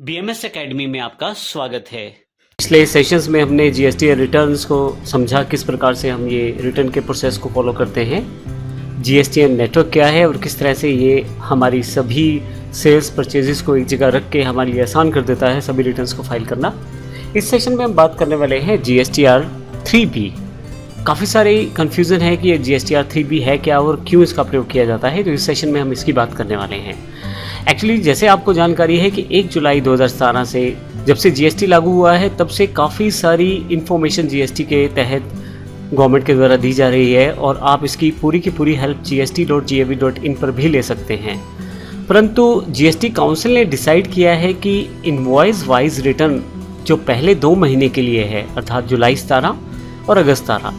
BMS academy में आपका स्वागत है। पिछले सेशंस में हमने जीएसटी रिटर्न्स को समझा, किस प्रकार से हम ये रिटर्न के प्रोसेस को फॉलो करते हैं, जीएसटी नेटवर्क क्या है और किस तरह से ये हमारी सभी सेल्स परचेजेस को एक जगह रख के हमारे लिए आसान कर देता है सभी रिटर्न्स को फाइल करना। इस सेशन में हम बात करने वाले हैं GSTR 3B। काफ़ी सारे कन्फ्यूज़न है कि ये GSTR 3B है क्या और क्यों इसका प्रयोग किया जाता है, तो इस सेशन में हम इसकी बात करने वाले हैं। एक्चुअली जैसे आपको जानकारी है कि 1 जुलाई 2017 से जब से जीएसटी लागू हुआ है तब से काफ़ी सारी इन्फॉर्मेशन जीएसटी के तहत गवर्नमेंट के द्वारा दी जा रही है और आप इसकी पूरी की पूरी हेल्प gst.gov.in पर भी ले सकते हैं। परंतु जीएसटी काउंसिल ने डिसाइड किया है कि इनवॉइस वाइज रिटर्न जो पहले 2 महीने के लिए है, अर्थात जुलाई 17 और अगस्त 17,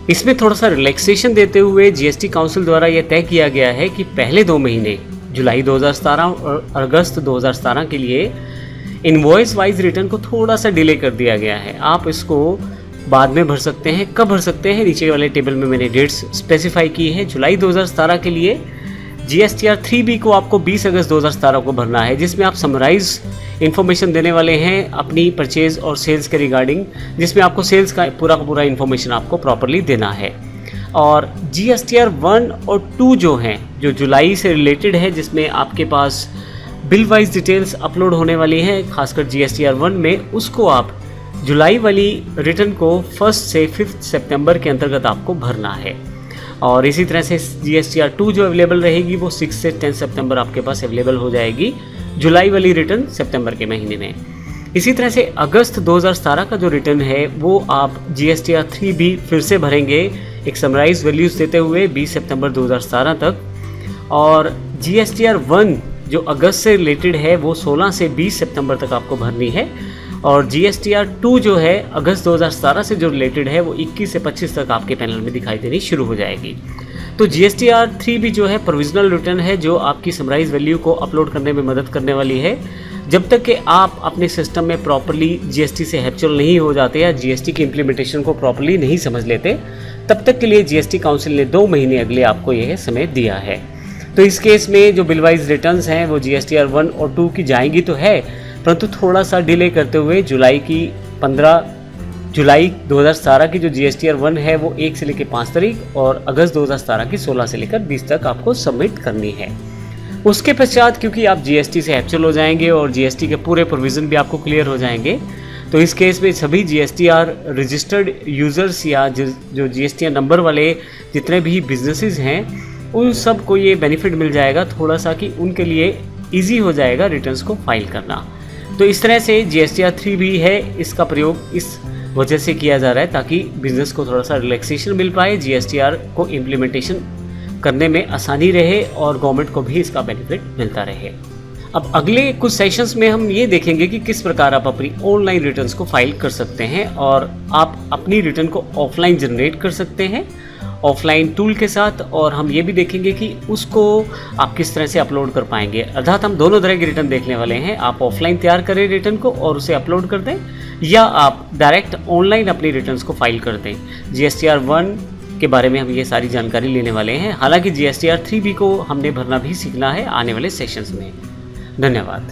इसमें थोड़ा सा रिलैक्सेशन देते हुए जीएसटी काउंसिल द्वारा यह तय किया गया है कि पहले 2 महीने जुलाई 2017 और अगस्त 2017 के लिए इनवॉइस वाइज रिटर्न को थोड़ा सा डिले कर दिया गया है। आप इसको बाद में भर सकते हैं। कब भर सकते हैं, नीचे वाले टेबल में मैंने डेट्स स्पेसिफाई की है। जुलाई 2017 के लिए GSTR 3B को आपको 20 अगस्त 2017 को भरना है, जिसमें आप समराइज इन्फॉर्मेशन देने वाले हैं अपनी परचेज और सेल्स के रिगार्डिंग, जिसमें आपको सेल्स का पूरा इन्फॉर्मेशन आपको प्रॉपरली देना है। और GSTR 1 और 2 जो हैं, जो जुलाई से रिलेटेड है, जिसमें आपके पास बिल वाइज डिटेल्स अपलोड होने वाली हैं, खासकर GSTR 1 में, उसको आप जुलाई वाली रिटर्न को 1 से 5 सितंबर के अंतर्गत आपको भरना है। और इसी तरह से GSTR 2 जो अवेलेबल रहेगी वो 6 से 10 सितंबर आपके पास अवेलेबल हो जाएगी, जुलाई वाली रिटर्न सितंबर के महीने में। इसी तरह से अगस्त 2017 का जो रिटर्न है वो आप GSTR 3B फिर से भरेंगे एक समराइज वैल्यूज़ देते हुए 20 सितंबर 2017 तक। और GSTR 1 जो अगस्त से रिलेटेड है वो 16 से 20 सितंबर तक आपको भरनी है। और GSTR 2 जो है अगस्त 2017 से जो रिलेटेड है वो 21 से 25 तक आपके पैनल में दिखाई देनी शुरू हो जाएगी। तो GSTR 3B जो है प्रोविजनल रिटर्न है, जो आपकी समराइज वैल्यू को अपलोड करने में मदद करने वाली है। जब तक कि आप अपने सिस्टम में प्रॉपरली जीएसटी से हैप्चुअल नहीं हो जाते या जीएसटी की इम्प्लीमेंटेशन को प्रॉपरली नहीं समझ लेते, तब तक के लिए जीएसटी काउंसिल ने 2 महीने अगले आपको यह समय दिया है। तो इस केस में जो बिल वाइज रिटर्न्स हैं वो GSTR 1 और 2 की जाएंगी तो है, परंतु थोड़ा सा डिले करते हुए जुलाई 2017 की जो GSTR 1 है वो 1 से लेकर 5 तारीख और अगस्त 2017 की 16 से लेकर 20 तक आपको सबमिट करनी है। उसके पश्चात क्योंकि आप जीएसटी से हैप्चुअल हो जाएंगे और जीएसटी के पूरे प्रोविज़न भी आपको क्लियर हो जाएंगे, तो इस केस में सभी GSTR रजिस्टर्ड यूज़र्स या जो GSTR नंबर वाले जितने भी बिजनेसेस हैं उन सब को ये बेनिफिट मिल जाएगा थोड़ा सा, कि उनके लिए ईजी हो जाएगा रिटर्न्स को फाइल करना। तो इस तरह से GSTR 3B है, इसका प्रयोग इस वजह से किया जा रहा है ताकि बिजनेस को थोड़ा सा रिलैक्सेशन मिल पाए, GSTR को इम्प्लीमेंटेशन करने में आसानी रहे और गवर्नमेंट को भी इसका बेनिफिट मिलता रहे। अब अगले कुछ सेशंस में हम ये देखेंगे कि किस प्रकार आप अपनी ऑनलाइन रिटर्न्स को फाइल कर सकते हैं और आप अपनी रिटर्न को ऑफलाइन जनरेट कर सकते हैं ऑफलाइन टूल के साथ। और हम ये भी देखेंगे कि उसको आप किस तरह से अपलोड कर पाएंगे, अर्थात हम दोनों तरह की रिटर्न देखने वाले हैं। आप ऑफलाइन तैयार करें रिटर्न को और उसे अपलोड कर दें, या आप डायरेक्ट ऑनलाइन अपनी रिटर्न्स को फाइल कर दें। GSTR 1 के बारे में हम ये सारी जानकारी लेने वाले हैं। हालांकि GSTR 3B को हमने भरना भी सीखना है आने वाले सेशंस में। धन्यवाद।